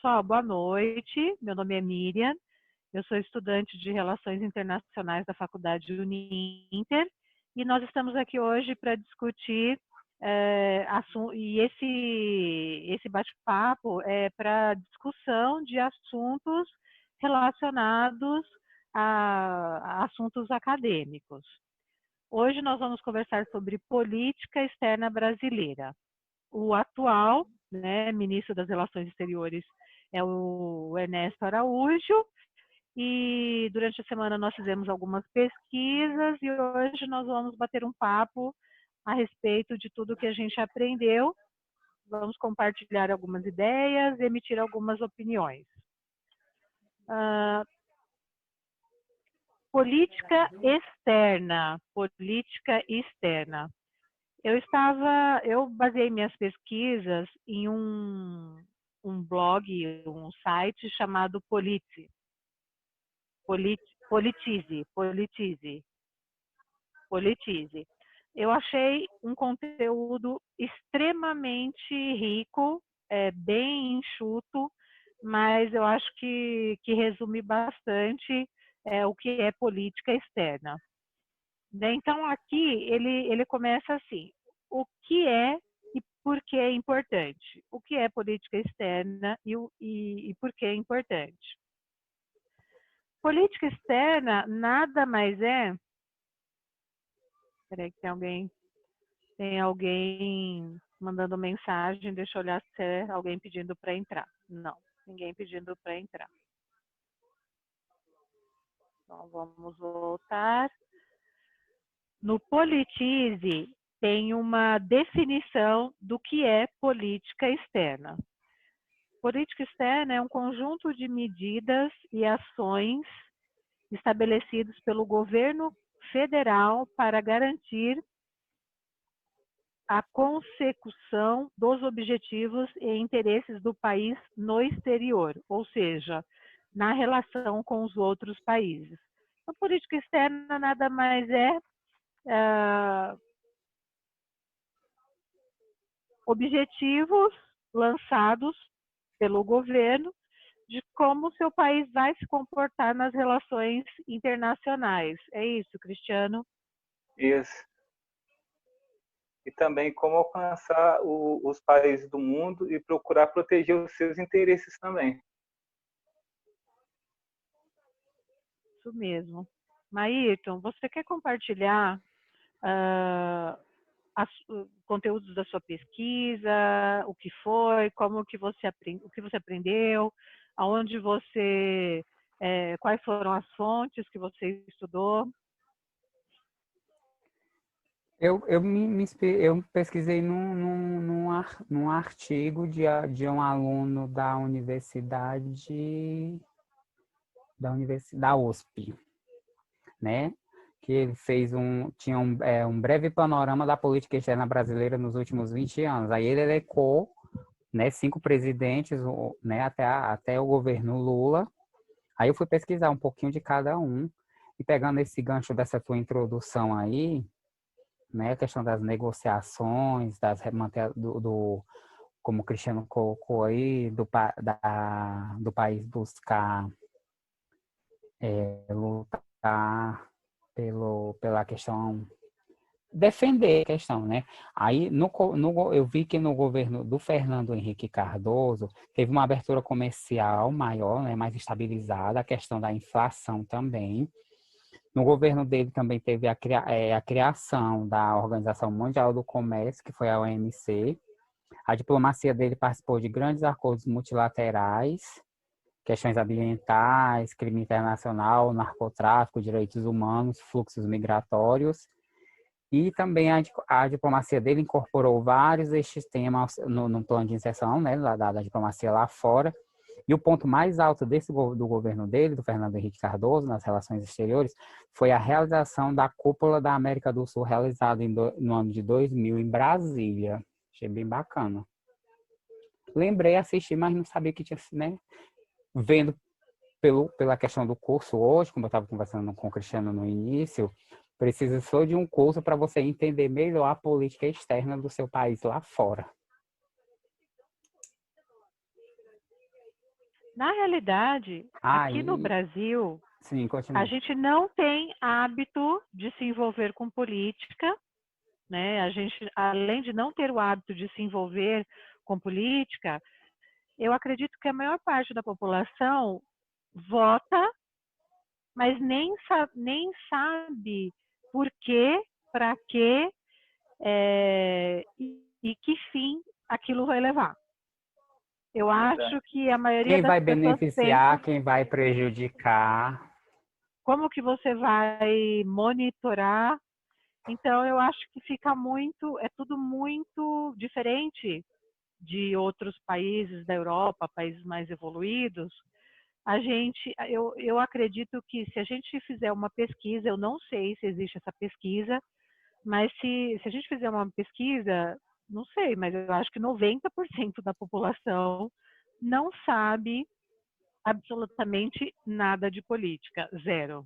pessoal, boa noite. Meu nome é Miriam, eu sou estudante de Relações Internacionais da Faculdade Uninter e nós estamos aqui hoje para discutir e esse bate-papo é para discussão de assuntos relacionados a assuntos acadêmicos. Hoje nós vamos conversar sobre política externa brasileira. O atual ministro das Relações Exteriores é o Ernesto Araújo, e durante a semana nós fizemos algumas pesquisas e hoje nós vamos bater um papo a respeito de tudo que a gente aprendeu. Vamos compartilhar algumas ideias e emitir algumas opiniões. Política externa. Eu baseei minhas pesquisas em um blog, um site chamado Politize. Eu achei um conteúdo extremamente rico, bem enxuto, mas eu acho que resume bastante o que é política externa. Então, aqui ele começa assim: o que é e por que é importante? O que é política externa e por que é importante? Política externa nada mais é... Espera aí que tem alguém mandando mensagem, deixa eu olhar se é alguém pedindo para entrar. Não, ninguém pedindo para entrar. Então, vamos voltar. No Politize, tem uma definição do que é política externa. Política externa é um conjunto de medidas e ações estabelecidos pelo governo federal para garantir a consecução dos objetivos e interesses do país no exterior, ou seja, na relação com os outros países. Então, política externa nada mais é objetivos lançados pelo governo de como o seu país vai se comportar nas relações internacionais. É isso, Cristiano? Isso. E também como alcançar os países do mundo e procurar proteger os seus interesses também. Isso mesmo. Maírton, você quer compartilhar conteúdos da sua pesquisa, o que foi, o que você aprendeu, aonde você, quais foram as fontes que você estudou? Eu pesquisei num artigo de um aluno da USP, né? Que ele tinha um breve panorama da política externa brasileira nos últimos 20 anos. Aí ele elencou, né, 5 presidentes, né, até o governo Lula. Aí eu fui pesquisar um pouquinho de cada um, e pegando esse gancho dessa tua introdução aí, né, a questão das negociações, como o Cristiano colocou aí, do país buscar lutar pela questão, defender a questão, né? Aí eu vi que no governo do Fernando Henrique Cardoso teve uma abertura comercial maior, né, mais estabilizada, a questão da inflação também. No governo dele também teve a criação da Organização Mundial do Comércio, que foi a OMC. A diplomacia dele participou de grandes acordos multilaterais, questões ambientais, crime internacional, narcotráfico, direitos humanos, fluxos migratórios. E também a diplomacia dele incorporou vários destes temas no plano de inserção, né, da diplomacia lá fora. E o ponto mais alto do governo dele, do Fernando Henrique Cardoso, nas relações exteriores, foi a realização da Cúpula da América do Sul, realizada no ano de 2000 em Brasília. Achei bem bacana. Lembrei, assisti, mas não sabia que tinha, né? Vendo pela questão do curso hoje, como eu estava conversando com o Cristiano no início, precisa só de um curso para você entender melhor a política externa do seu país lá fora. Na realidade, aqui no Aí, Brasil, sim, a continua. gente não tem hábito de se envolver com política, né? A gente, além de não ter o hábito de se envolver com política, eu acredito que a maior parte da população vota, mas nem sabe por quê, para quê, e que fim aquilo vai levar. Eu Verdade. acho que a maioria Quem das vai pessoas pensa beneficiar, quem vai prejudicar. como que você vai monitorar. Então, eu acho que fica muito, é tudo muito diferente de outros países da Europa, países mais evoluídos. Eu acredito que se a gente fizer uma pesquisa, eu não sei se existe essa pesquisa, mas se a gente fizer uma pesquisa, não sei, mas eu acho que 90% da população não sabe absolutamente nada de política, zero.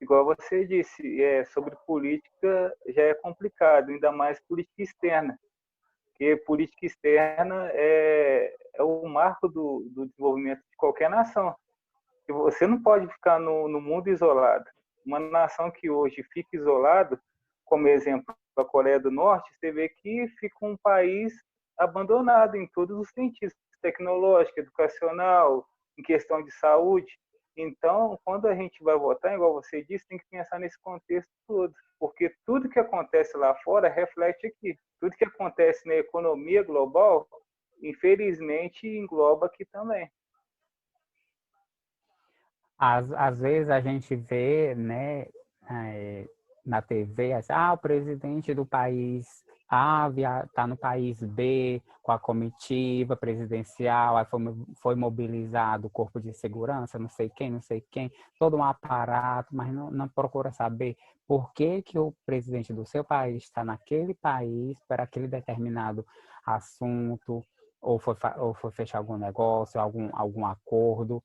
Igual você disse, sobre política já é complicado, ainda mais política externa, porque política externa é o marco do desenvolvimento de qualquer nação. E você não pode ficar no mundo isolado. Uma nação que hoje fica isolada, como exemplo a Coreia do Norte, você vê que fica um país abandonado em todos os sentidos, tecnológico, educacional, em questão de saúde. Então, quando a gente vai votar, igual você disse, tem que pensar nesse contexto todo, porque tudo que acontece lá fora reflete aqui. Tudo que acontece na economia global, infelizmente, engloba aqui também. Às vezes a gente vê, né, na TV, assim, o presidente do país A está no país B com a comitiva presidencial, aí foi mobilizado o corpo de segurança, não sei quem, todo um aparato, mas não procura saber por que que o presidente do seu país está naquele país para aquele determinado assunto, ou foi fechar algum negócio, algum acordo.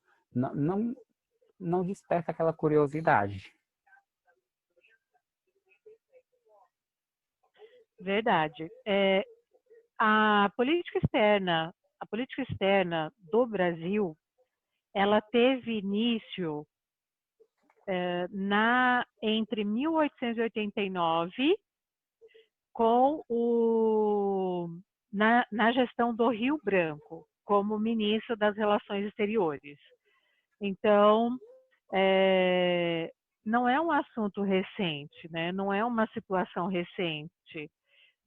Não desperta aquela curiosidade. Verdade. A política externa do Brasil, ela teve início entre 1889 com na gestão do Rio Branco, como ministro das Relações Exteriores. Então, não é um assunto recente, né? Não é uma situação recente.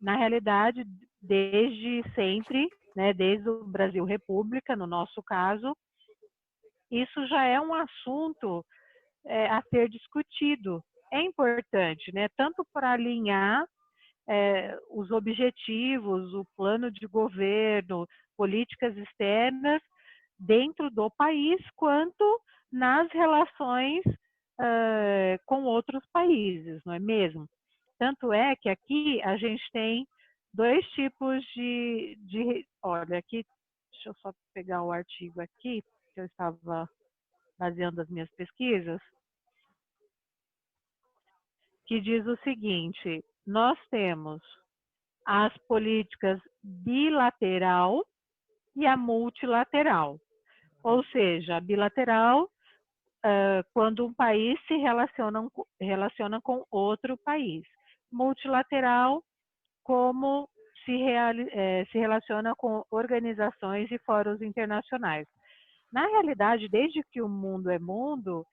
Na realidade, desde sempre, né, desde o Brasil República, no nosso caso, isso já é um assunto a ser discutido. É importante, né, tanto para alinhar os objetivos, o plano de governo, políticas externas dentro do país, quanto nas relações com outros países, não é mesmo? Tanto é que aqui a gente tem dois tipos olha, aqui, deixa eu só pegar o artigo aqui, que eu estava baseando as minhas pesquisas, que diz o seguinte: nós temos as políticas bilateral e a multilateral. Ou seja, a bilateral, quando um país se relaciona com outro país. Multilateral, como se relaciona com organizações e fóruns internacionais. Na realidade, desde que o mundo é mundo,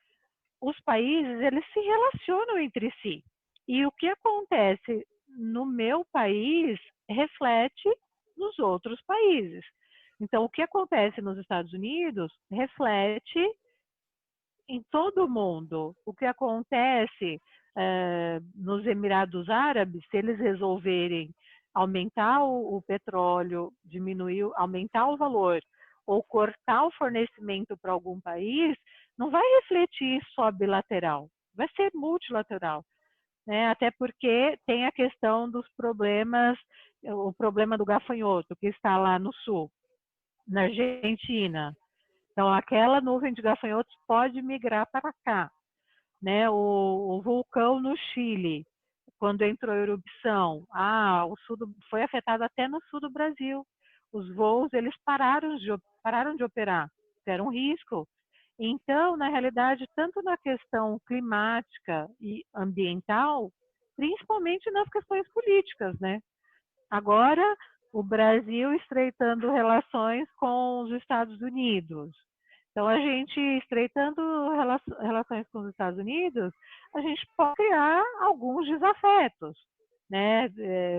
os países eles se relacionam entre si. E o que acontece no meu país reflete nos outros países. Então, o que acontece nos Estados Unidos reflete em todo o mundo. O que acontece nos Emirados Árabes, se eles resolverem aumentar o petróleo, diminuir, aumentar o valor ou cortar o fornecimento para algum país, não vai refletir só bilateral, vai ser multilateral, né? Até porque tem a questão dos problemas, o problema do gafanhoto que está lá no sul, na Argentina. Então, aquela nuvem de gafanhotos pode migrar para cá, né? O vulcão no Chile, quando entrou a erupção, foi afetado até no sul do Brasil. os voos eles pararam de operar, era um risco. Então, na realidade, tanto na questão climática e ambiental, principalmente nas questões políticas, né? Agora, o Brasil estreitando relações com os Estados Unidos. Então, a gente estreitando relações com os Estados Unidos, a gente pode criar alguns desafetos, né?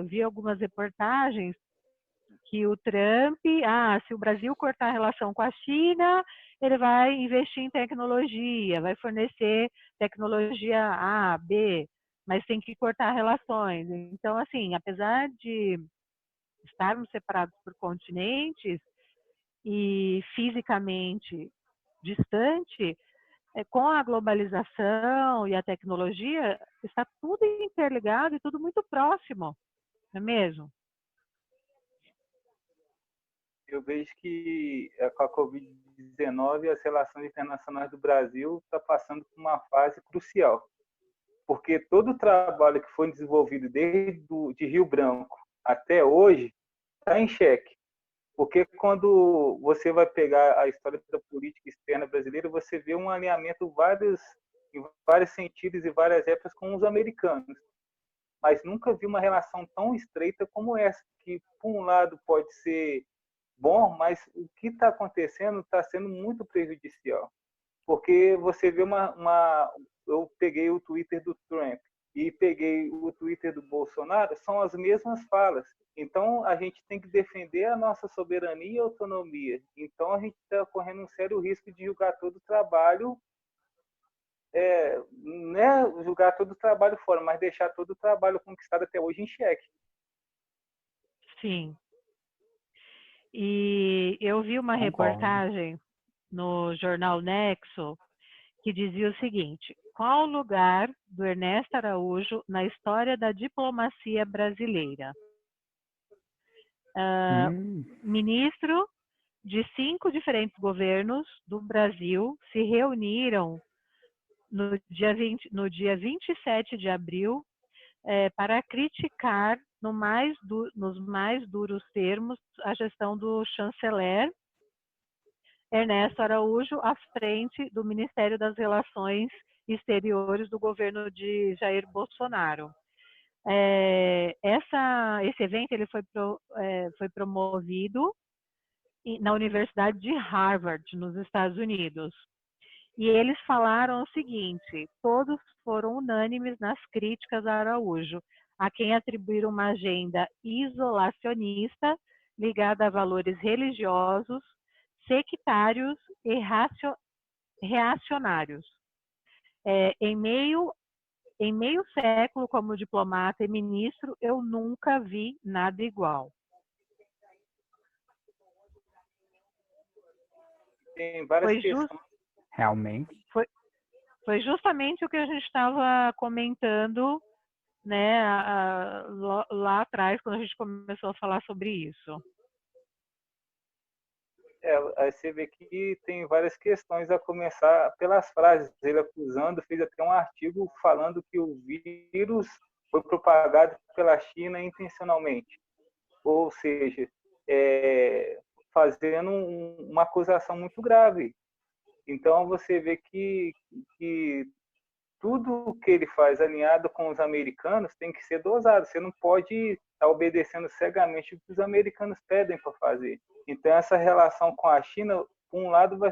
Vi algumas reportagens que o Trump, se o Brasil cortar a relação com a China, ele vai investir em tecnologia, vai fornecer tecnologia A, B, mas tem que cortar relações. Então, assim, apesar de estarmos separados por continentes e fisicamente distante, com a globalização e a tecnologia, está tudo interligado e tudo muito próximo, não é mesmo? Eu vejo que com a Covid-19 as relações internacionais do Brasil estão passando por uma fase crucial, porque todo o trabalho que foi desenvolvido desde de Rio Branco até hoje está em xeque. Porque quando você vai pegar a história da política externa brasileira, você vê um alinhamento em vários sentidos e várias épocas com os americanos. Mas nunca vi uma relação tão estreita como essa, que por um lado pode ser bom, mas o que está acontecendo está sendo muito prejudicial. Porque você vê eu peguei o Twitter do Trump e peguei o Twitter do Bolsonaro, são as mesmas falas. Então, a gente tem que defender a nossa soberania e autonomia. Então, a gente está correndo um sério risco de julgar todo o trabalho, não é julgar todo o trabalho fora, mas deixar todo o trabalho conquistado até hoje em xeque. Sim. E eu vi uma reportagem no jornal Nexo que dizia o seguinte: qual o lugar do Ernesto Araújo na história da diplomacia brasileira? Ministro de 5 diferentes governos do Brasil se reuniram no dia 27 de abril para criticar nos mais duros termos a gestão do chanceler Ernesto Araújo à frente do Ministério das Relações Exteriores do governo de Jair Bolsonaro. Esse evento ele foi promovido na Universidade de Harvard, nos Estados Unidos. E eles falaram o seguinte: todos foram unânimes nas críticas a Araújo, a quem atribuíram uma agenda isolacionista ligada a valores religiosos, sectários e reacionários. Em meio século como diplomata e ministro, eu nunca vi nada igual. Tem várias questões. Realmente. Foi justamente o que a gente estava comentando, né, lá atrás, quando a gente começou a falar sobre isso. Aí você vê que tem várias questões, a começar pelas frases. Ele acusando, fez até um artigo falando que o vírus foi propagado pela China intencionalmente. Ou seja, fazendo uma acusação muito grave. Então, você vê que tudo que ele faz alinhado com os americanos tem que ser dosado. Você não pode estar obedecendo cegamente o que os americanos pedem para fazer. Então, essa relação com a China, por um lado, vai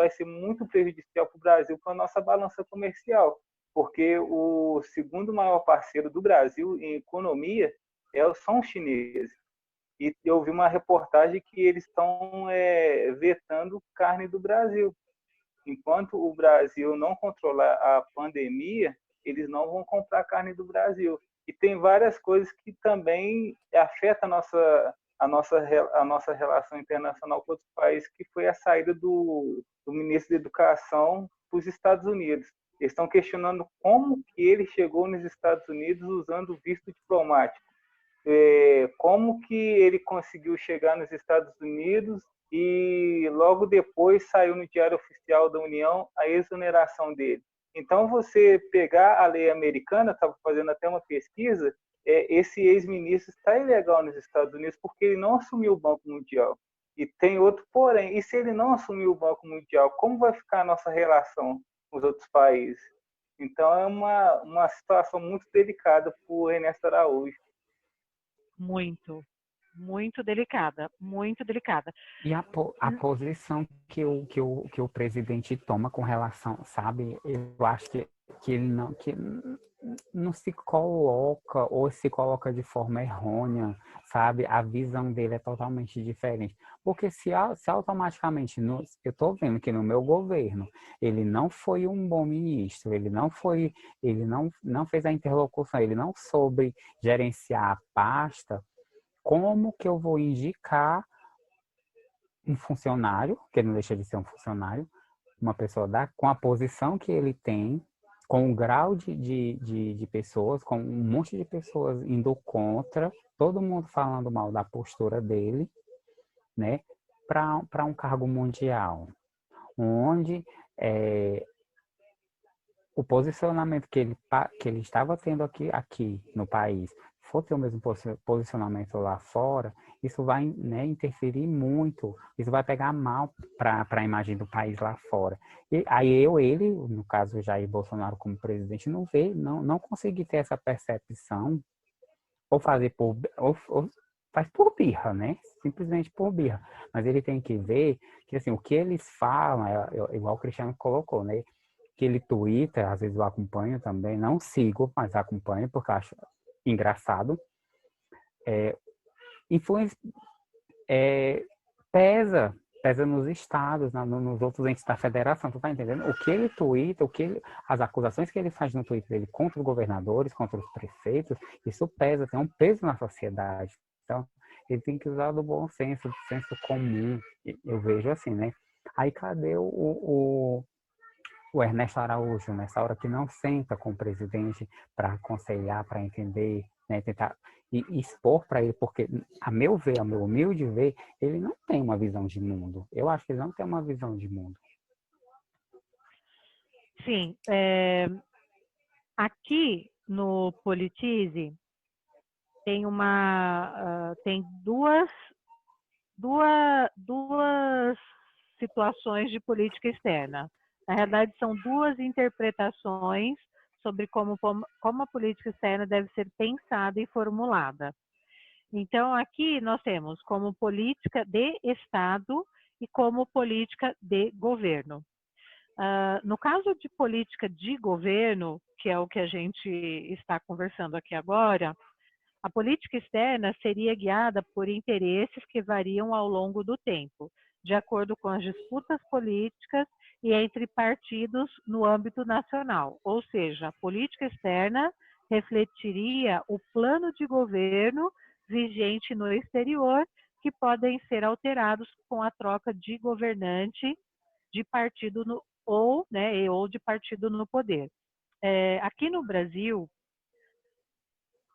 ser muito prejudicial para o Brasil, para a nossa balança comercial, porque o segundo maior parceiro do Brasil em economia são os chineses. E eu vi uma reportagem que eles estão vetando carne do Brasil. Enquanto o Brasil não controlar a pandemia, eles não vão comprar carne do Brasil. E tem várias coisas que também afetam a nossa relação internacional com outros países, que foi a saída do ministro da Educação para os Estados Unidos. Eles estão questionando como que ele chegou nos Estados Unidos usando visto diplomático. Como que ele conseguiu chegar nos Estados Unidos e logo depois saiu no Diário Oficial da União a exoneração dele. Então, você pegar a lei americana, estava fazendo até uma pesquisa, esse ex-ministro está ilegal nos Estados Unidos porque ele não assumiu o Banco Mundial. E tem outro porém, e se ele não assumir o Banco Mundial, como vai ficar a nossa relação com os outros países? Então, é uma situação muito delicada para o Ernesto Araújo. Muito, muito delicada, muito delicada. E a posição que o presidente toma com relação, sabe? Eu acho que ele não se coloca ou se coloca de forma errônea, sabe? A visão dele é totalmente diferente. Porque se automaticamente, eu estou vendo que no meu governo, ele não foi um bom ministro, ele não fez a interlocução, ele não soube gerenciar a pasta, como que eu vou indicar um funcionário, que ele não deixa de ser um funcionário, uma pessoa com a posição que ele tem, com o grau de pessoas, com um monte de pessoas indo contra, todo mundo falando mal da postura dele, né, para um cargo mundial, onde o posicionamento que ele estava tendo aqui no país for ter o mesmo posicionamento lá fora, isso vai, né, interferir muito, isso vai pegar mal para a imagem do país lá fora. E aí ele, no caso Jair Bolsonaro como presidente, não conseguir ter essa percepção, ou fazer ou faz por birra, né? Simplesmente por birra. Mas ele tem que ver que assim, o que eles falam, igual o Cristiano colocou, né? Que ele twitta, às vezes eu acompanho também, não sigo, mas acompanho porque eu acho engraçado. Influência pesa nos estados, nos outros entes da federação, tu tá entendendo? O que ele twitta, as acusações que ele faz no Twitter dele contra os governadores, contra os prefeitos, isso pesa, tem um peso na sociedade. Então, ele tem que usar do bom senso, do senso comum, eu vejo assim, né? Aí cadê o Ernesto Araújo, nessa hora que não senta com o presidente para aconselhar, para entender, né, tentar expor para ele, porque, a meu humilde ver, ele não tem uma visão de mundo. Eu acho que ele não tem uma visão de mundo. Sim, aqui no Politize tem tem duas situações de política externa. Na realidade, são duas interpretações sobre como a política externa deve ser pensada e formulada. Então, aqui nós temos como política de Estado e como política de governo. No caso de política de governo, que é o que a gente está conversando aqui agora, a política externa seria guiada por interesses que variam ao longo do tempo, de acordo com as disputas políticas e entre partidos no âmbito nacional. Ou seja, a política externa refletiria o plano de governo vigente no exterior, que podem ser alterados com a troca de governante de partido ou de partido no poder. Aqui no Brasil,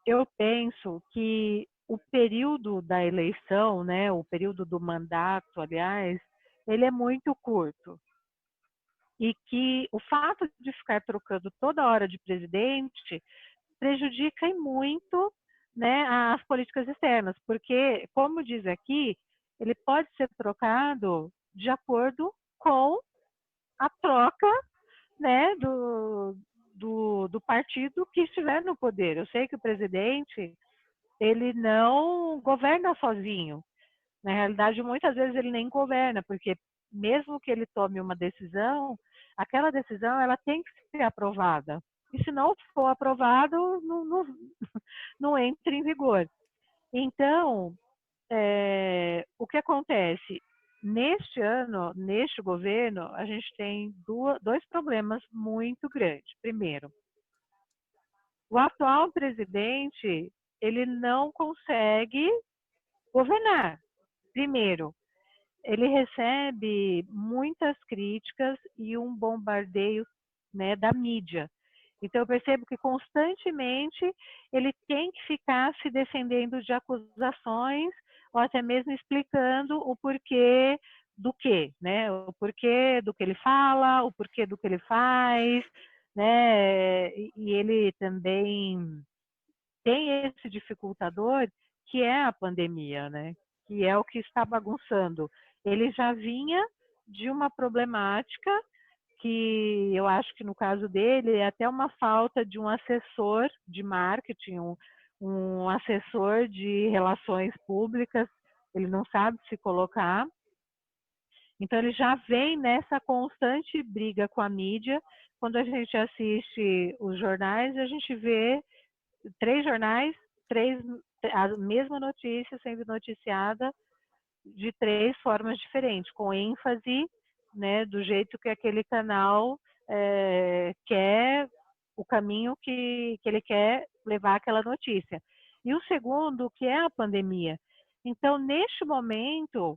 eu penso que o período da eleição, né, o período do mandato, aliás, ele é muito curto. E que o fato de ficar trocando toda hora de presidente prejudica muito, né, as políticas externas, porque, como diz aqui, ele pode ser trocado de acordo com a troca, né, do partido que estiver no poder. Eu sei que o presidente ele não governa sozinho. Na realidade, muitas vezes ele nem governa, porque mesmo que ele tome uma decisão, aquela decisão ela tem que ser aprovada. E se não for aprovado, não entra em vigor. Então, o que acontece? Neste ano, neste governo, a gente tem dois problemas muito grandes. Primeiro, o atual presidente ele não consegue governar. Primeiro, ele recebe muitas críticas e um bombardeio, né, da mídia. Então, eu percebo que constantemente ele tem que ficar se defendendo de acusações ou até mesmo explicando o porquê do quê, né? O porquê do que ele fala, o porquê do que ele faz, né? E ele também tem esse dificultador que é a pandemia, né? Que é o que está bagunçando. Ele já vinha de uma problemática que eu acho que no caso dele é até uma falta de um assessor de marketing, um assessor de relações públicas, ele não sabe se colocar. Então ele já vem nessa constante briga com a mídia. Quando a gente assiste os jornais, a gente vê 3 jornais, a mesma notícia sendo noticiada de 3 formas diferentes, com ênfase, né, do jeito que aquele canal quer, o caminho que ele quer levar aquela notícia. E o segundo, que é a pandemia. Então, neste momento,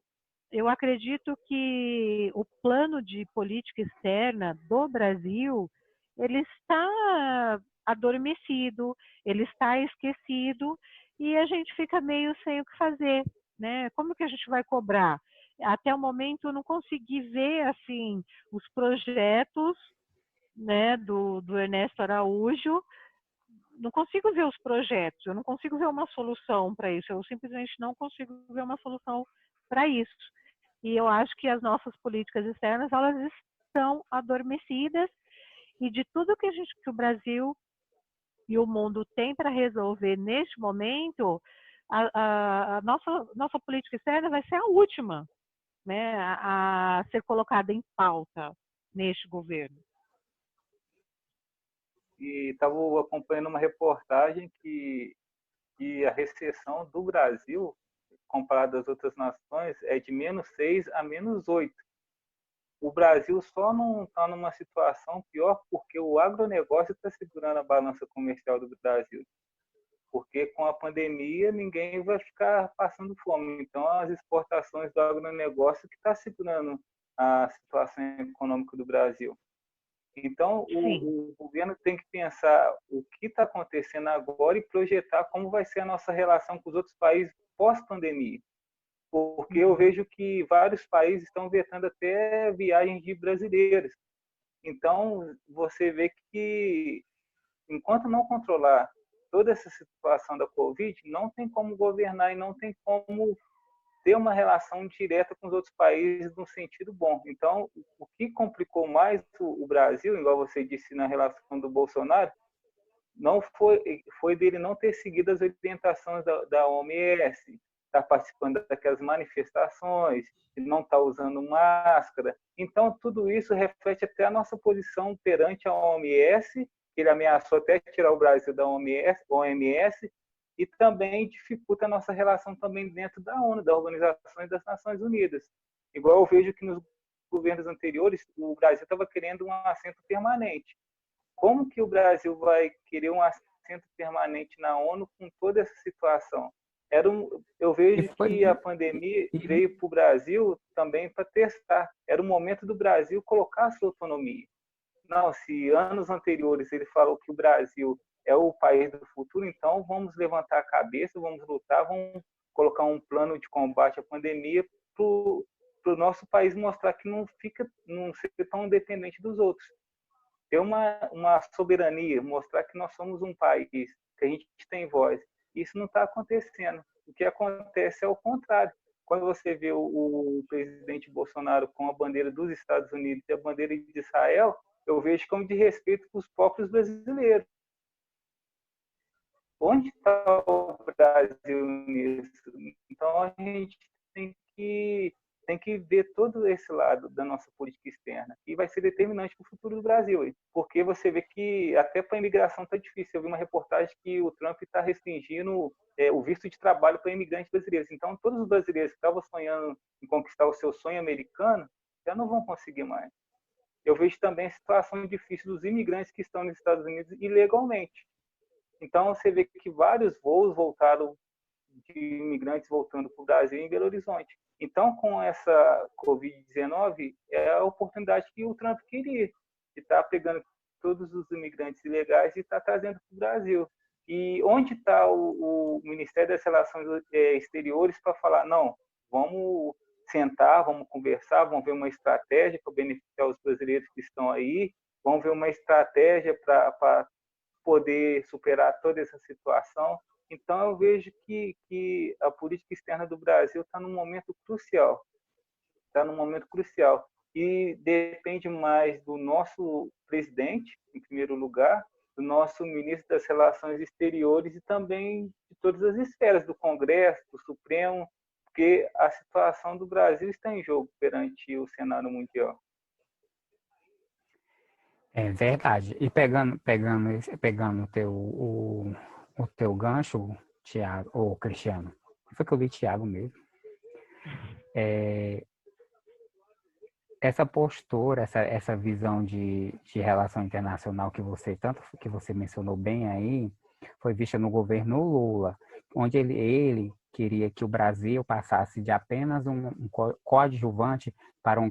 eu acredito que o plano de política externa do Brasil, ele está adormecido, ele está esquecido, e a gente fica meio sem o que fazer, né? Como que a gente vai cobrar? Até o momento eu não consegui ver assim os projetos, né, do Ernesto Araújo, não consigo ver os projetos, eu não consigo ver uma solução para isso, eu simplesmente não consigo ver uma solução para isso. E eu acho que as nossas políticas externas, elas estão adormecidas, e de tudo que o Brasil e o mundo tem para resolver neste momento, a nossa política externa vai ser a última, né, a ser colocada em pauta neste governo. E estava acompanhando uma reportagem que a recessão do Brasil, comparada às outras nações, é de -6 a -8. O Brasil só não está numa situação pior porque o agronegócio está segurando a balança comercial do Brasil. Porque com a pandemia ninguém vai ficar passando fome. Então, as exportações do agronegócio que está segurando a situação econômica do Brasil. Então, o governo tem que pensar o que está acontecendo agora e projetar como vai ser a nossa relação com os outros países pós-pandemia. Porque eu vejo que vários países estão vetando até viagens de brasileiros. Então, você vê que, enquanto não controlar toda essa situação da Covid, não tem como governar e não tem como ter uma relação direta com os outros países no sentido bom. Então, o que complicou mais o Brasil, igual você disse na relação do Bolsonaro, não foi dele não ter seguido as orientações da OMS, estar participando daquelas manifestações, de não estar usando máscara. Então, tudo isso reflete até a nossa posição perante a OMS, que ele ameaçou até tirar o Brasil da OMS, e também dificulta a nossa relação também dentro da ONU, da Organização das Nações Unidas. Igual eu vejo que nos governos anteriores, o Brasil estava querendo um assento permanente. Como que o Brasil vai querer um assento permanente na ONU com toda essa situação? Eu vejo que a pandemia veio para o Brasil também para testar. Era o momento do Brasil colocar a sua autonomia. Não, se anos anteriores ele falou que o Brasil é o país do futuro, então vamos levantar a cabeça, vamos lutar, vamos colocar um plano de combate à pandemia para o nosso país mostrar que não ser tão dependente dos outros. Ter uma soberania, mostrar que nós somos um país, que a gente tem voz. Isso não está acontecendo. O que acontece é o contrário. Quando você vê o presidente Bolsonaro com a bandeira dos Estados Unidos e a bandeira de Israel, eu vejo como de respeito com os próprios brasileiros. Onde está o Brasil nisso? Então, a gente tem que ver todo esse lado da nossa política externa, e vai ser determinante para o futuro do Brasil, porque você vê que até para a imigração está difícil. Eu vi uma reportagem que o Trump está restringindo o visto de trabalho para imigrantes brasileiros. Então, todos os brasileiros que estavam sonhando em conquistar o seu sonho americano já não vão conseguir mais. Eu vejo também a situação difícil dos imigrantes que estão nos Estados Unidos ilegalmente. Então, você vê que vários voos voltaram de imigrantes voltando para o Brasil em Belo Horizonte. Então, com essa Covid-19, é a oportunidade que o Trump queria, de estar pegando todos os imigrantes ilegais e estar trazendo para o Brasil. E onde está o Ministério das Relações Exteriores para falar, não, vamos sentar, vamos conversar, vamos ver uma estratégia para beneficiar os brasileiros que estão aí, vão ver uma estratégia para poder superar toda essa situação. Então, eu vejo que a política externa do Brasil está num momento crucial. Está num momento crucial. E depende mais do nosso presidente, em primeiro lugar, do nosso ministro das Relações Exteriores e também de todas as esferas do Congresso, do Supremo, porque a situação do Brasil está em jogo perante o cenário mundial. É verdade. E pegando o teu gancho, Tiago, ou Cristiano, foi que eu li Tiago mesmo. Essa postura, essa visão de relação internacional que você mencionou bem aí, foi vista no governo Lula, onde ele queria que o Brasil passasse de apenas um coadjuvante para um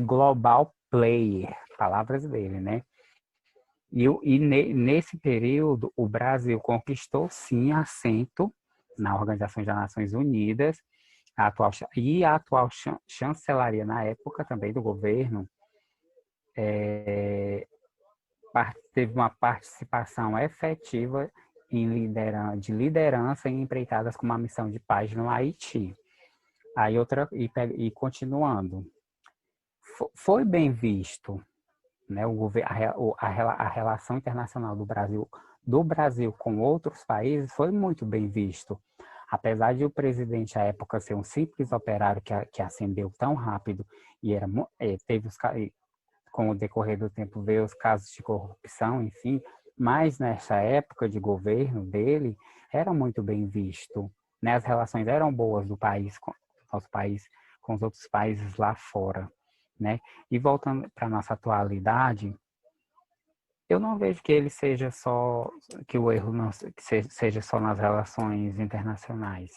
global player, palavras dele, né? Nesse período, o Brasil conquistou, sim, assento na Organização das Nações Unidas, a atual chancelaria na época também do governo teve uma participação efetiva de liderança em empreitadas como a missão de paz no Haiti. Aí continuando, foi bem visto, né, a relação internacional do Brasil com outros países foi muito bem visto. Apesar de o presidente à época ser um simples operário que ascendeu tão rápido e com o decorrer do tempo veio os casos de corrupção, enfim, mas nessa época de governo dele era muito bem visto, né? As relações eram boas do nosso país com os outros países lá fora, né? E voltando para nossa atualidade, eu não vejo que ele seja só que o erro não seja só nas relações internacionais.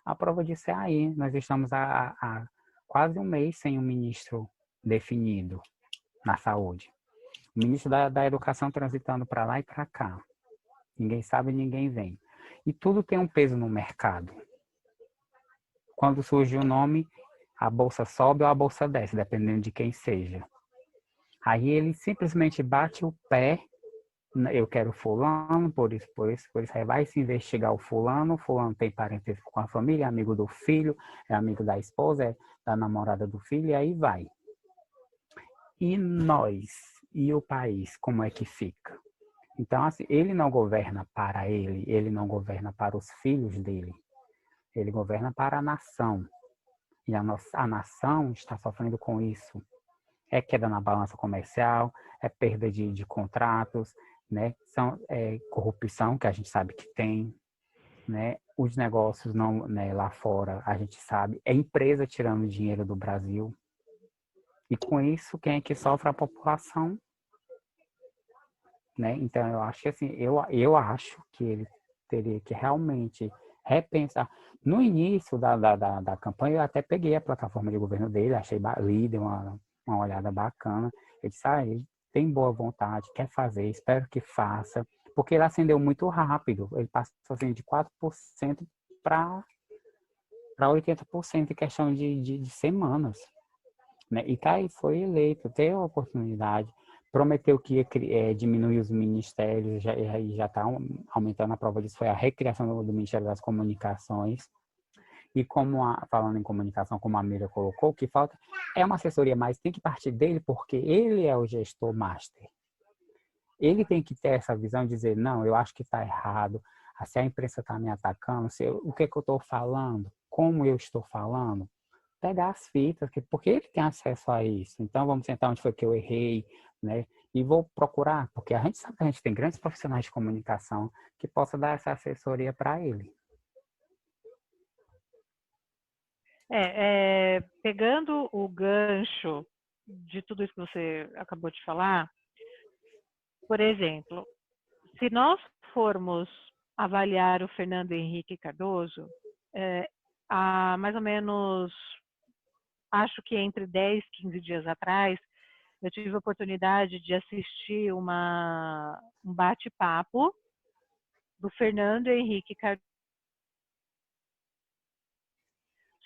A prova disso é aí. Nós estamos há quase um mês sem um ministro definido na saúde. O ministro da Educação transitando para lá e para cá. Ninguém sabe, ninguém vem. E tudo tem um peso no mercado. Quando surge o nome, a bolsa sobe ou a bolsa desce, dependendo de quem seja. Aí ele simplesmente bate o pé, eu quero fulano, por isso, aí vai se investigar o fulano tem parentesco com a família, é amigo do filho, é amigo da esposa, é da namorada do filho, e aí vai. E nós, e o país, como é que fica? Então, assim, ele não governa para ele não governa para os filhos dele, ele governa para a nação. E a nação está sofrendo com isso. É queda na balança comercial, é perda de contratos, né? Corrupção, que a gente sabe que tem, né? Os negócios não, né, lá fora, a gente sabe, é empresa tirando dinheiro do Brasil. E com isso, quem é que sofre? A população, né? Então, eu acho que assim, eu acho que ele teria que realmente repensar. No início da campanha, eu até peguei a plataforma de governo dele, li, dei uma olhada bacana. Eu disse, ele tem boa vontade, quer fazer, espero que faça, porque ele acendeu muito rápido. Ele passou assim, de 4% para 80% em questão de semanas. Né? E tá aí, foi eleito, teve a oportunidade, prometeu que ia diminuir os ministérios, já está aumentando a prova disso, foi a recriação do Ministério das Comunicações. E falando em comunicação, como a Mira colocou, o que falta é uma assessoria, mas tem que partir dele, porque ele é o gestor master. Ele tem que ter essa visão de dizer, não, eu acho que está errado, se a imprensa está me atacando, o que eu estou falando, como eu estou falando, pegar as fitas, porque ele tem acesso a isso. Então, vamos sentar onde foi que eu errei, né? E vou procurar, porque a gente sabe que a gente tem grandes profissionais de comunicação que possam dar essa assessoria para ele. Pegando o gancho de tudo isso que você acabou de falar, por exemplo, se nós formos avaliar o Fernando Henrique Cardoso, há mais ou menos, acho que entre 10 e 15 dias atrás, eu tive a oportunidade de assistir um bate-papo do Fernando Henrique Cardoso,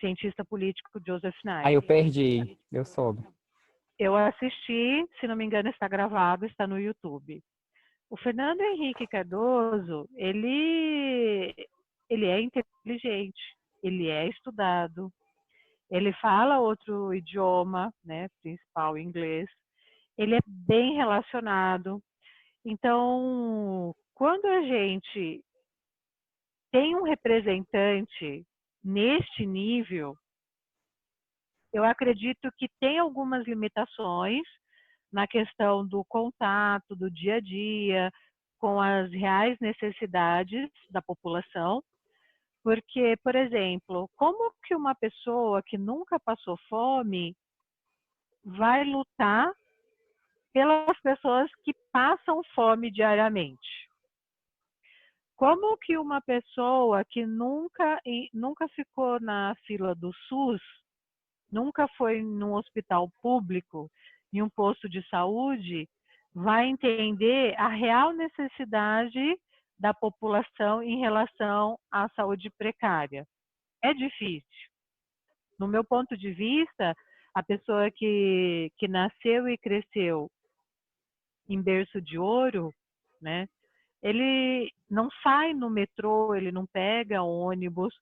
cientista político Joseph Nye. Aí eu perdi, eu soube. Eu assisti, se não me engano, está gravado, está no YouTube. O Fernando Henrique Cardoso, ele é inteligente, ele é estudado, ele fala outro idioma, né, principal inglês, ele é bem relacionado. Então, quando a gente tem um representante neste nível, eu acredito que tem algumas limitações na questão do contato, do dia a dia, com as reais necessidades da população, porque, por exemplo, como que uma pessoa que nunca passou fome vai lutar pelas pessoas que passam fome diariamente? Como que uma pessoa que nunca ficou na fila do SUS, nunca foi num hospital público, em um posto de saúde, vai entender a real necessidade da população em relação à saúde precária? É difícil. No meu ponto de vista, a pessoa que nasceu e cresceu em berço de ouro, né? Ele não sai no metrô, ele não pega ônibus.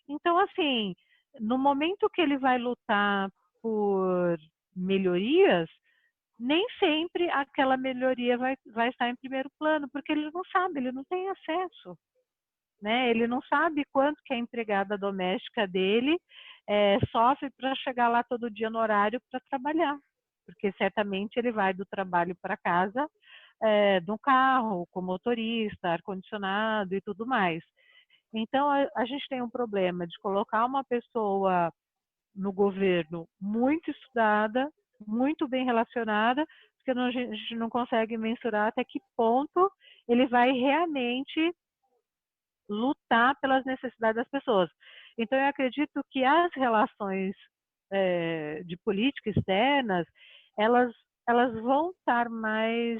Então, assim, no momento que ele vai lutar por melhorias, nem sempre aquela melhoria vai estar em primeiro plano, porque ele não sabe, ele não tem acesso, né? Ele não sabe quanto que a empregada doméstica dele sofre para chegar lá todo dia no horário para trabalhar, porque certamente ele vai do trabalho para casa no carro, com motorista, ar-condicionado e tudo mais. Então, a gente tem um problema de colocar uma pessoa no governo muito estudada, muito bem relacionada, porque a gente não consegue mensurar até que ponto ele vai realmente lutar pelas necessidades das pessoas. Então, eu acredito que as relações de política externas, elas vão estar mais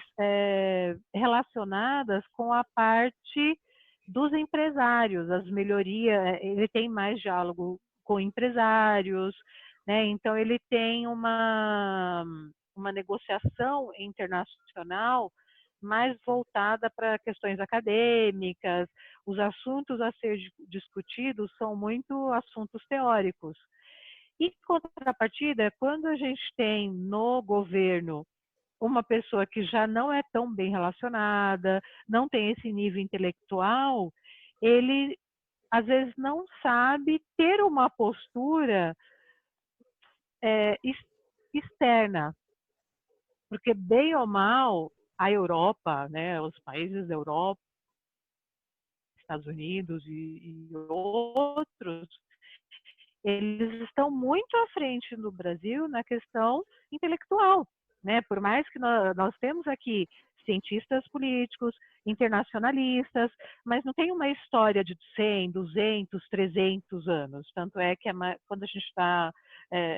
relacionadas com a parte dos empresários, as melhorias, ele tem mais diálogo com empresários, né? Então ele tem uma negociação internacional mais voltada para questões acadêmicas, os assuntos a ser discutidos são muito assuntos teóricos. Em contrapartida, quando a gente tem no governo uma pessoa que já não é tão bem relacionada, não tem esse nível intelectual, ele às vezes não sabe ter uma postura externa, porque bem ou mal a Europa, né, os países da Europa, Estados Unidos e outros, eles estão muito à frente do Brasil na questão intelectual, né? Por mais que nós temos aqui cientistas políticos, internacionalistas, mas não tem uma história de 100, 200, 300 anos. Tanto é que quando a gente está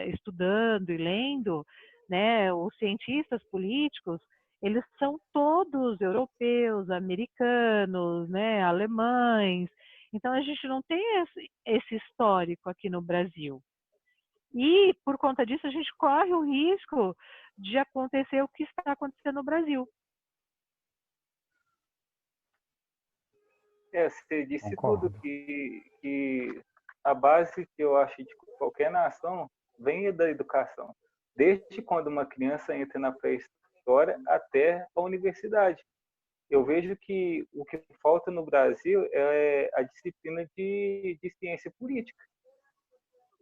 estudando e lendo, né, os cientistas políticos, eles são todos europeus, americanos, né, alemães. Então, a gente não tem esse histórico aqui no Brasil. E, por conta disso, a gente corre o risco de acontecer o que está acontecendo no Brasil. Você disse Concordo. tudo que a base que eu acho de qualquer nação vem da educação. Desde quando uma criança entra na pré-história até a universidade. Eu vejo que o que falta no Brasil é a disciplina de ciência política.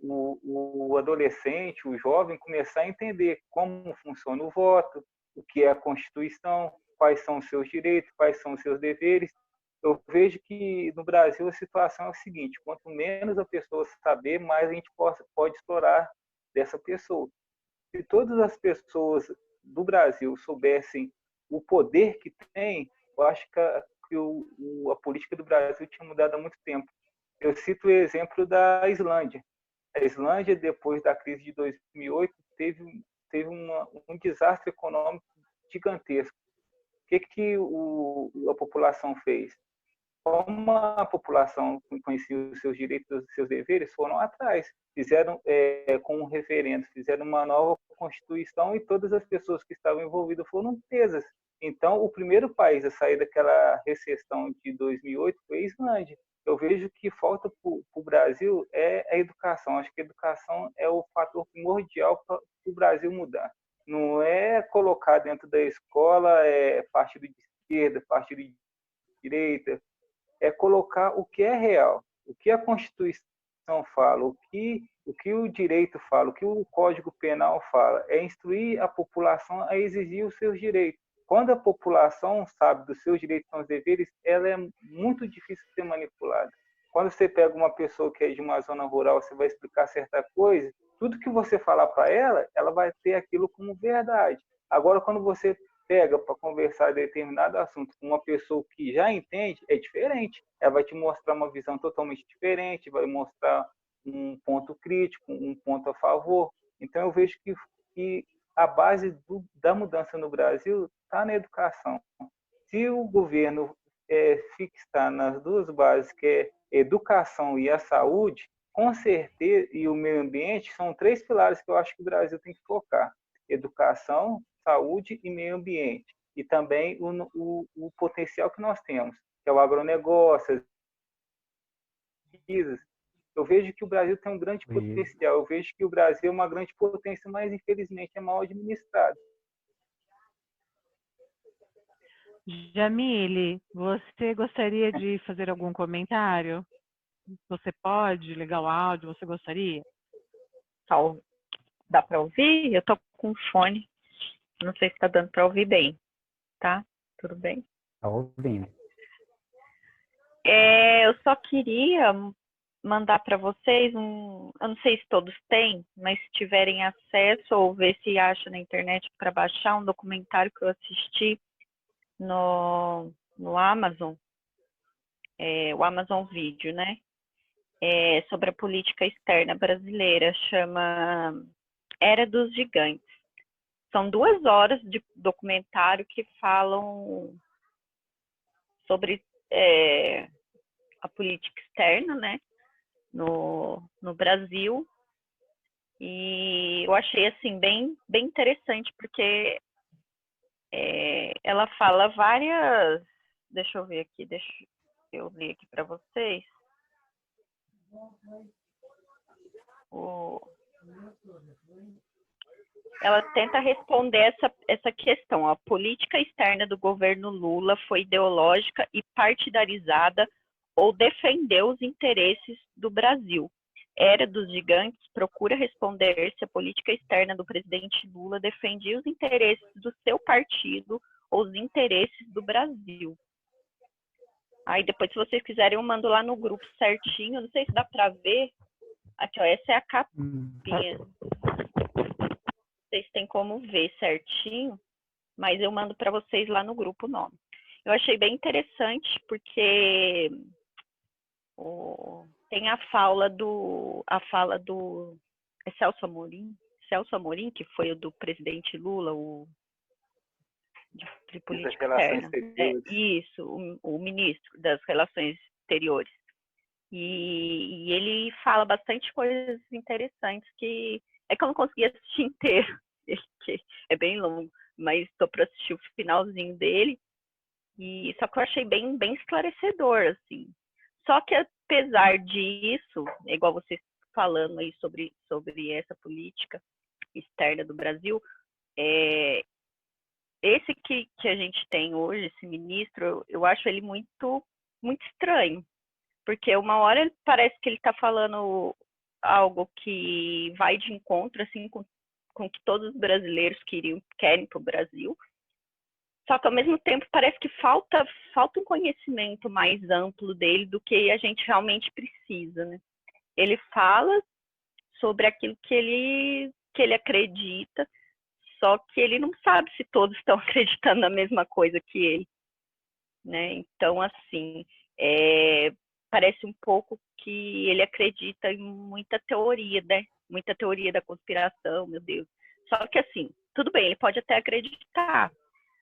O adolescente, o jovem, começar a entender como funciona o voto, o que é a Constituição, quais são os seus direitos, quais são os seus deveres. Eu vejo que no Brasil a situação é a seguinte: quanto menos a pessoa saber, mais a gente pode explorar dessa pessoa. Se todas as pessoas do Brasil soubessem o poder que tem, eu acho que a política do Brasil tinha mudado há muito tempo. Eu cito o exemplo da Islândia. A Islândia, depois da crise de 2008, teve um desastre econômico gigantesco. O que a população fez? como a população conhecia os seus direitos e os seus deveres, foram atrás, fizeram com um referendo, fizeram uma nova Constituição e todas as pessoas que estavam envolvidas foram presas. Então, o primeiro país a sair daquela recessão de 2008 foi a Islândia. Eu vejo que falta para o Brasil é a educação. Acho que a educação é o fator primordial para o Brasil mudar. Não é colocar dentro da escola partido de esquerda, partido de direita, é colocar o que é real, o que a Constituição fala, o que o direito fala, o que o Código Penal fala, é instruir a população a exigir os seus direitos. Quando a população sabe dos seus direitos e seus deveres, ela é muito difícil de ser manipulada. Quando você pega uma pessoa que é de uma zona rural, você vai explicar certa coisa, tudo que você falar para ela, ela vai ter aquilo como verdade. Agora, quando você pega para conversar determinado assunto com uma pessoa que já entende, é diferente. Ela vai te mostrar uma visão totalmente diferente, vai mostrar um ponto crítico, um ponto a favor. Então, eu vejo que a base da mudança no Brasil está na educação. Se o governo fixar nas duas bases, que é educação e a saúde, com certeza, e o meio ambiente, são 3 pilares que eu acho que o Brasil tem que focar: educação, saúde e meio ambiente. E também o potencial que nós temos, que é o agronegócio, as pesquisas. Eu vejo que o Brasil tem um grande potencial, eu vejo que o Brasil é uma grande potência, mas infelizmente é mal administrado. Jamile, você gostaria de fazer algum comentário? Você pode ligar o áudio? Você gostaria? Dá para ouvir? Eu tô com fone. Não sei se está dando para ouvir bem. Tá? Tudo bem? Tá ouvindo. Eu só queria mandar para vocês eu não sei se todos têm, mas se tiverem acesso ou ver se acha na internet para baixar um documentário que eu assisti no Amazon, o Amazon Video, né? Sobre a política externa brasileira, chama Era dos Gigantes. São 2 horas de documentário que falam sobre a política externa, né, no Brasil. E eu achei assim bem interessante, porque ela fala várias. Deixa eu ver aqui, deixa eu ler aqui para vocês. Ela tenta responder essa questão. A política externa do governo Lula foi ideológica e partidarizada ou defendeu os interesses do Brasil? Era dos Gigantes procura responder se a política externa do presidente Lula defendia os interesses do seu partido ou os interesses do Brasil. Aí depois, se vocês quiserem, eu mando lá no grupo certinho. Não sei se dá para ver. Aqui, ó, essa é a capinha. Não sei se tem como ver certinho, mas eu mando para vocês lá no grupo o nome. Eu achei bem interessante, porque tem a fala do Celso Amorim, que foi o do presidente Lula, de política externa. Isso, o ministro das Relações Exteriores. E ele fala bastante coisas interessantes que eu não consegui assistir inteiro, que é bem longo, mas estou para assistir o finalzinho dele. E só que eu achei bem esclarecedor, assim. Só que apesar disso, igual vocês falando aí sobre essa política externa do Brasil, esse que a gente tem hoje, esse ministro, eu acho ele muito estranho, porque uma hora parece que ele está falando algo que vai de encontro assim com que todos os brasileiros querem para o Brasil, só que ao mesmo tempo parece que falta um conhecimento mais amplo dele do que a gente realmente precisa, né? Ele fala sobre aquilo que ele acredita, só que ele não sabe se todos estão acreditando na mesma coisa que ele, né? Então, assim, parece um pouco que ele acredita em muita teoria, né? Muita teoria da conspiração, meu Deus. Só que, assim, tudo bem, ele pode até acreditar,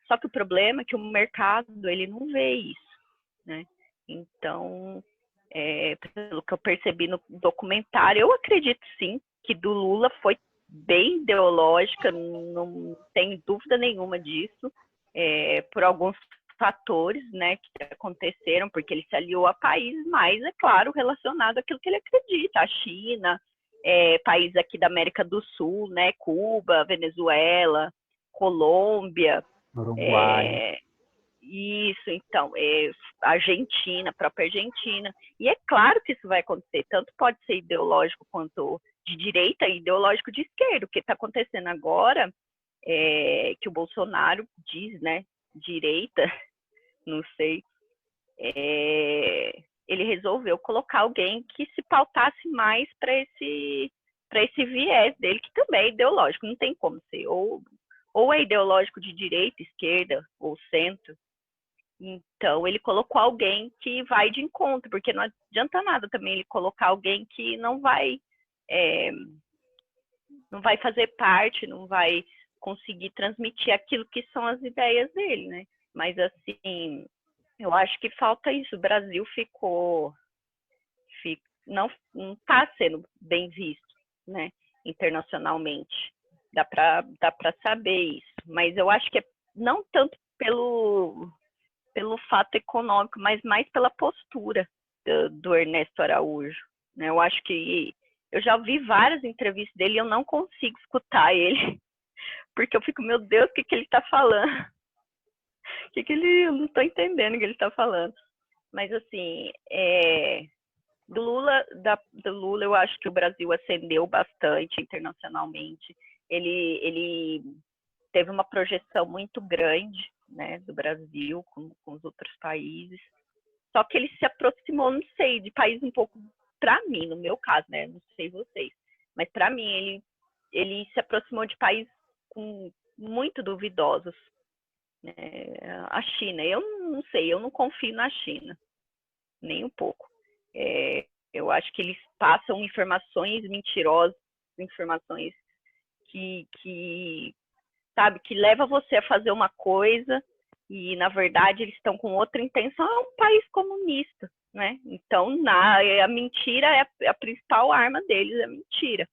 só que o problema é que o mercado, ele não vê isso, né? Então, pelo que eu percebi no documentário, eu acredito sim que do Lula foi bem ideológica, não tem dúvida nenhuma disso, por alguns fatores, né, que aconteceram, porque ele se aliou a países mais, é claro, relacionado àquilo que ele acredita, a China, países aqui da América do Sul, né, Cuba, Venezuela, Colômbia, Uruguai. Isso, então, Argentina, a própria Argentina. E é claro que isso vai acontecer, tanto pode ser ideológico quanto de direita e ideológico de esquerda. O que está acontecendo agora é que o Bolsonaro diz, né, direita, não sei, ele resolveu colocar alguém que se pautasse mais para esse viés dele, que também é ideológico, não tem como ser, ou é ideológico de direita, esquerda ou centro. Então, ele colocou alguém que vai de encontro, porque não adianta nada também ele colocar alguém que não vai fazer parte, não vai conseguir transmitir aquilo que são as ideias dele, né? Mas, assim, eu acho que falta isso. O Brasil não está sendo bem visto, né? Internacionalmente. Dá para saber isso. Mas eu acho que não tanto pelo fato econômico, mas mais pela postura do Ernesto Araújo. Né? Eu acho que eu já ouvi várias entrevistas dele e eu não consigo escutar ele, porque eu fico, meu Deus, o que ele está falando? Eu não estou entendendo o que ele está falando. Mas, assim, do Lula, eu acho que o Brasil ascendeu bastante internacionalmente. Ele teve uma projeção muito grande, né, do Brasil com os outros países. Só que ele se aproximou, não sei, de países um pouco, para mim, no meu caso, né, não sei vocês, mas para mim ele se aproximou de países muito duvidosos. A China, eu não sei, eu não confio na China, nem um pouco. Eu acho que eles passam informações mentirosas, informações que sabe, que leva você a fazer uma coisa e, na verdade, eles estão com outra intenção. É um país comunista, né? Então, a mentira é a principal arma deles, é a mentira.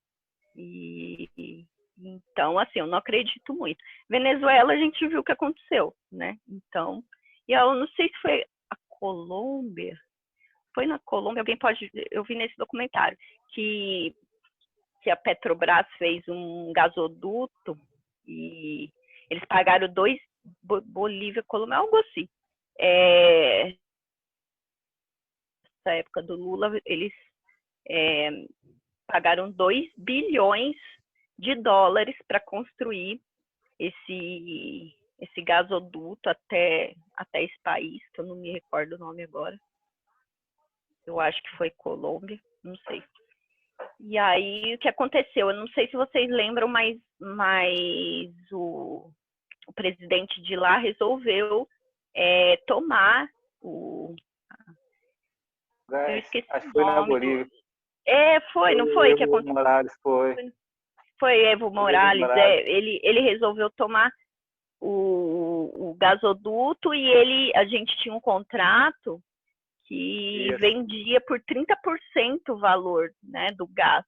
Então, assim, eu não acredito muito. Venezuela, a gente viu o que aconteceu, né? Então, e eu não sei se foi a Colômbia. Foi na Colômbia, eu vi nesse documentário, que a Petrobras fez um gasoduto e eles pagaram 2 Bolívia, Colômbia, algo assim. Nessa época do Lula, eles pagaram 2 bilhões de dólares para construir esse gasoduto até esse país, que eu não me recordo o nome agora. Eu acho que foi Colômbia, não sei. E aí, o que aconteceu? Eu não sei se vocês lembram, mas o presidente de lá resolveu tomar eu esqueci acho que o foi na nome Bolívia. Não foi? Que Evo aconteceu? Morales foi. Foi Evo Morales. Ele resolveu tomar o gasoduto e a gente tinha um contrato que vendia por 30% o valor, né, do gás.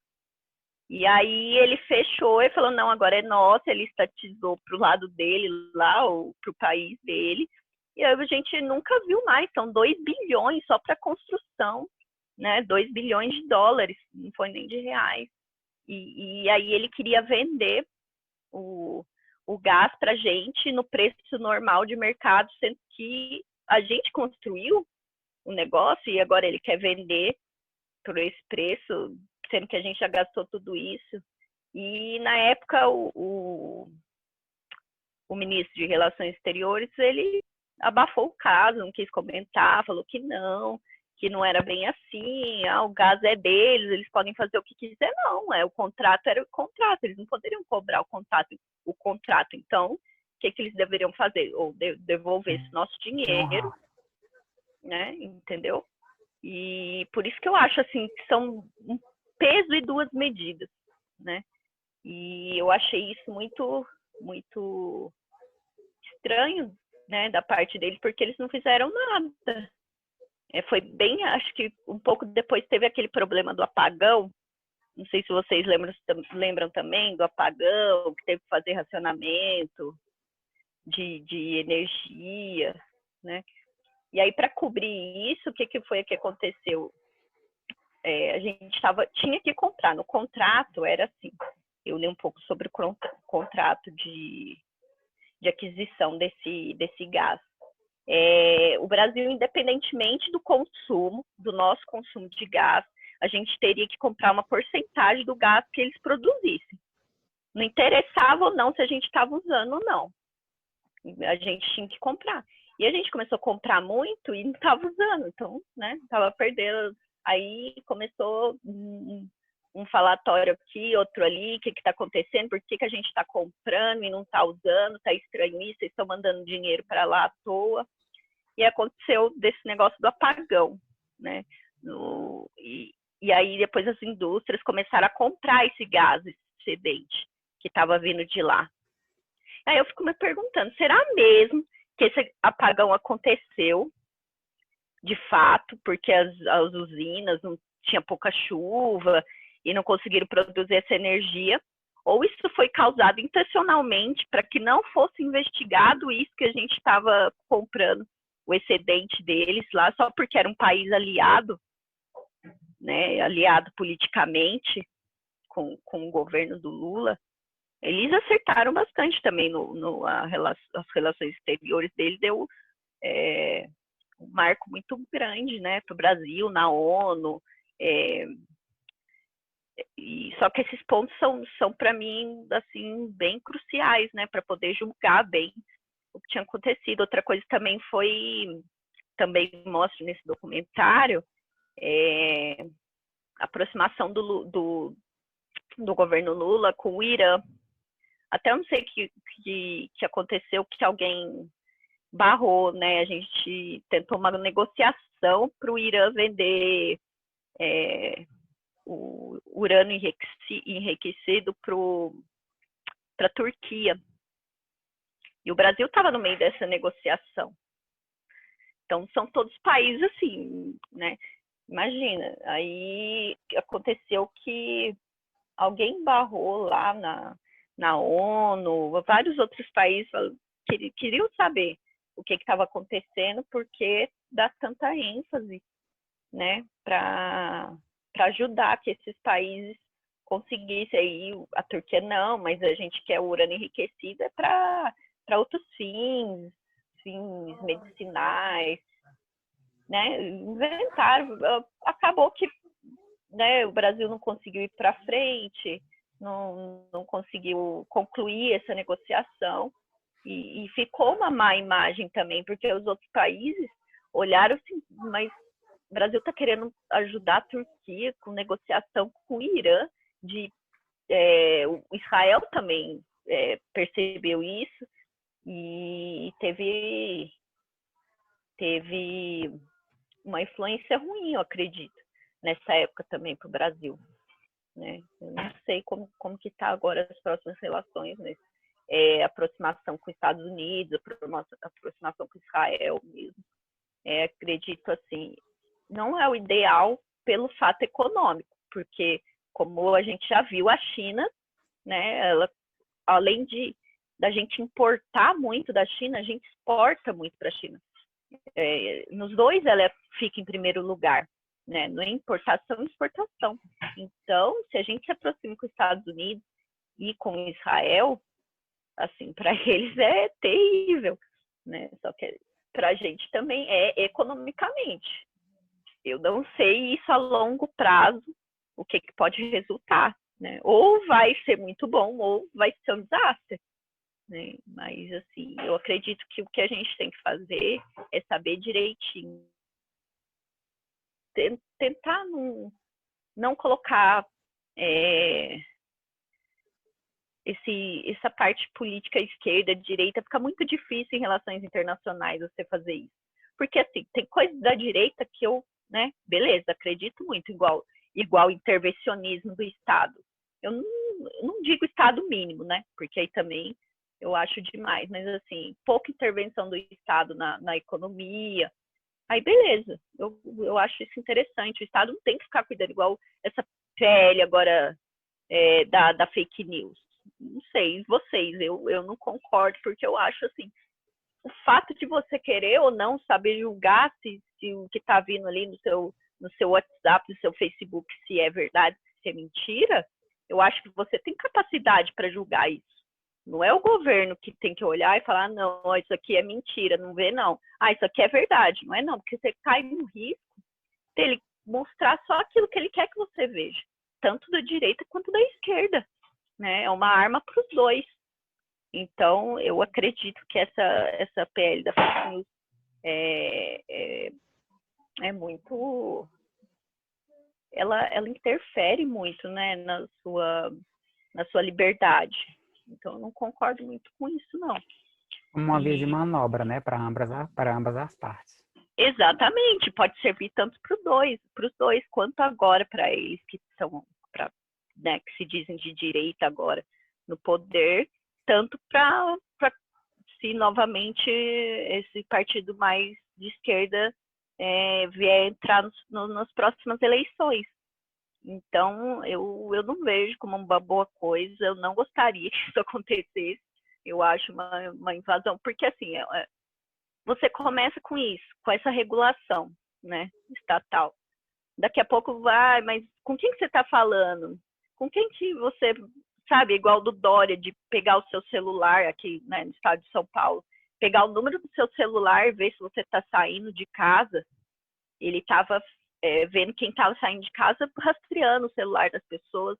E aí ele fechou e falou, não, agora é nosso, ele estatizou para o lado dele lá, ou para o país dele. E aí a gente nunca viu mais, são 2 bilhões só para construção, né? 2 bilhões de dólares, não foi nem de reais. E aí ele queria vender o gás para a gente no preço normal de mercado, sendo que a gente construiu o negócio e agora ele quer vender por esse preço, sendo que a gente já gastou tudo isso. E na época o ministro de Relações Exteriores, ele abafou o caso, não quis comentar, falou que não era bem assim, o gás é deles, eles podem fazer o que quiser. Não, o contrato era o contrato, eles não poderiam cobrar o contrato. Então, o que eles deveriam fazer? Ou devolver esse nosso dinheiro, né? Entendeu? E por isso que eu acho assim que são um peso e 2 medidas, né? E eu achei isso muito, muito estranho, né, da parte deles, porque eles não fizeram nada. Foi bem, acho que um pouco depois teve aquele problema do apagão. Não sei se vocês lembram também do apagão, que teve que fazer racionamento de energia, né? E aí, para cobrir isso, o que foi que aconteceu? A gente tinha que comprar. No contrato era assim, eu li um pouco sobre o contrato de aquisição desse gás. O Brasil, independentemente do consumo, do nosso consumo de gás, a gente teria que comprar uma porcentagem do gás que eles produzissem. Não interessava ou não se a gente estava usando ou não. A gente tinha que comprar. E a gente começou a comprar muito e não estava usando, então, né, estava perdendo. Aí começou um falatório aqui, outro ali, o que está acontecendo, por que a gente está comprando e não está usando, está estranho isso, vocês estão mandando dinheiro para lá à toa. E aconteceu desse negócio do apagão, né? E aí depois as indústrias começaram a comprar esse gás excedente que estava vindo de lá. Aí eu fico me perguntando, será mesmo que esse apagão aconteceu de fato, porque as usinas não tinha pouca chuva e não conseguiram produzir essa energia, ou isso foi causado intencionalmente para que não fosse investigado isso que a gente estava comprando, o excedente deles lá, só porque era um país aliado, né, aliado politicamente com o governo do Lula. Eles acertaram bastante também as relações exteriores dele, deu um marco muito grande, né, para o Brasil, na ONU. Só que esses pontos são para mim, assim, bem cruciais, né, para poder julgar bem o que tinha acontecido. Outra coisa também mostra nesse documentário, a aproximação do governo Lula com o Irã. Até eu não sei o que aconteceu, que alguém barrou, né? A gente tentou uma negociação para o Irã vender o urânio enriquecido para a Turquia. E o Brasil estava no meio dessa negociação. Então, são todos países assim, né? Imagina, aí aconteceu que alguém barrou lá na ONU, vários outros países queriam saber o que estava acontecendo, porque dá tanta ênfase, né, para ajudar que esses países conseguissem. Aí a Turquia não, mas a gente quer o urânio enriquecido para outros fins medicinais, né? Inventaram, acabou que, né, o Brasil não conseguiu ir para frente, não conseguiu concluir essa negociação e ficou uma má imagem também, porque os outros países olharam assim, mas o Brasil está querendo ajudar a Turquia com negociação com o Irã, o Israel também percebeu isso e teve uma influência ruim, eu acredito, nessa época também para o Brasil, né? Eu não sei como que está agora as próximas relações, né? Aproximação com os Estados Unidos, aproximação com Israel mesmo. Acredito assim, não é o ideal pelo fato econômico, porque como a gente já viu, a China, né, ela, além da gente importar muito da China, a gente exporta muito para a China. Nos dois ela fica em primeiro lugar, né? No importação e exportação. Então, se a gente se aproxima com os Estados Unidos e com Israel, assim, para eles é terrível, né? Só que para a gente também é economicamente. Eu não sei isso a longo prazo, o que pode resultar, né? Ou vai ser muito bom, ou vai ser um desastre, né? Mas, assim, eu acredito que o que a gente tem que fazer é saber direitinho, tentar não colocar essa parte política esquerda, direita, fica muito difícil em relações internacionais você fazer isso. Porque, assim, tem coisas da direita que eu, né, beleza, acredito muito, igual intervencionismo do Estado. Eu não digo Estado mínimo, né, porque aí também eu acho demais, mas, assim, pouca intervenção do Estado na economia, aí beleza. Eu acho isso interessante. O Estado não tem que ficar cuidando igual essa PL agora da fake news. Não sei, vocês, eu não concordo, porque eu acho assim, o fato de você querer ou não saber julgar se o que está vindo ali no seu WhatsApp, no seu Facebook, se é verdade, se é mentira, eu acho que você tem capacidade para julgar isso. Não é o governo que tem que olhar e falar, não, isso aqui é mentira, não vê não. Isso aqui é verdade. Não é não, porque você cai no risco dele mostrar só aquilo que ele quer que você veja, tanto da direita quanto da esquerda, né? É uma arma para os dois. Então, eu acredito que essa PL da fake news é muito... Ela interfere muito, né, na sua liberdade. Então, eu não concordo muito com isso, não. Uma via de manobra, né, para ambas as partes. Exatamente, pode servir tanto para os dois, quanto agora para eles que são, né, que se dizem de direita agora no poder, tanto para se novamente esse partido mais de esquerda vier entrar nas próximas eleições. Então, eu não vejo como uma boa coisa, eu não gostaria que isso acontecesse, eu acho uma invasão, porque assim, você começa com isso, com essa regulação, né, estatal. Daqui a pouco vai, mas com quem que você está falando? Com quem que você, sabe, igual do Dória, de pegar o seu celular aqui, né, no estado de São Paulo, pegar o número do seu celular, ver se você está saindo de casa. Ele estava vendo quem estava saindo de casa, rastreando o celular das pessoas.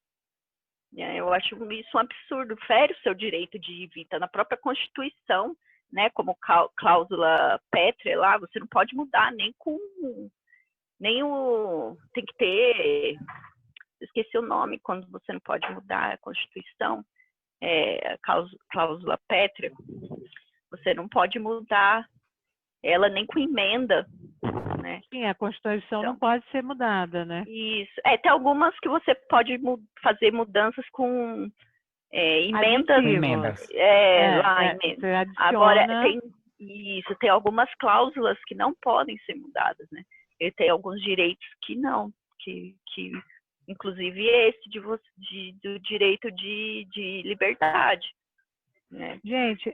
Eu acho isso um absurdo, fere o seu direito de ir, está na própria Constituição, né, como cláusula pétrea lá, você não pode mudar tem que ter, esqueci o nome, quando você não pode mudar a Constituição, a cláusula pétrea, você não pode mudar ela nem com emenda, né? Sim, a Constituição então, não pode ser mudada, né? Isso. Tem algumas que você pode fazer mudanças com emendas. Emendas. Agora, tem algumas cláusulas que não podem ser mudadas, né? E tem alguns direitos que não, que inclusive esse do direito de liberdade, né? Gente,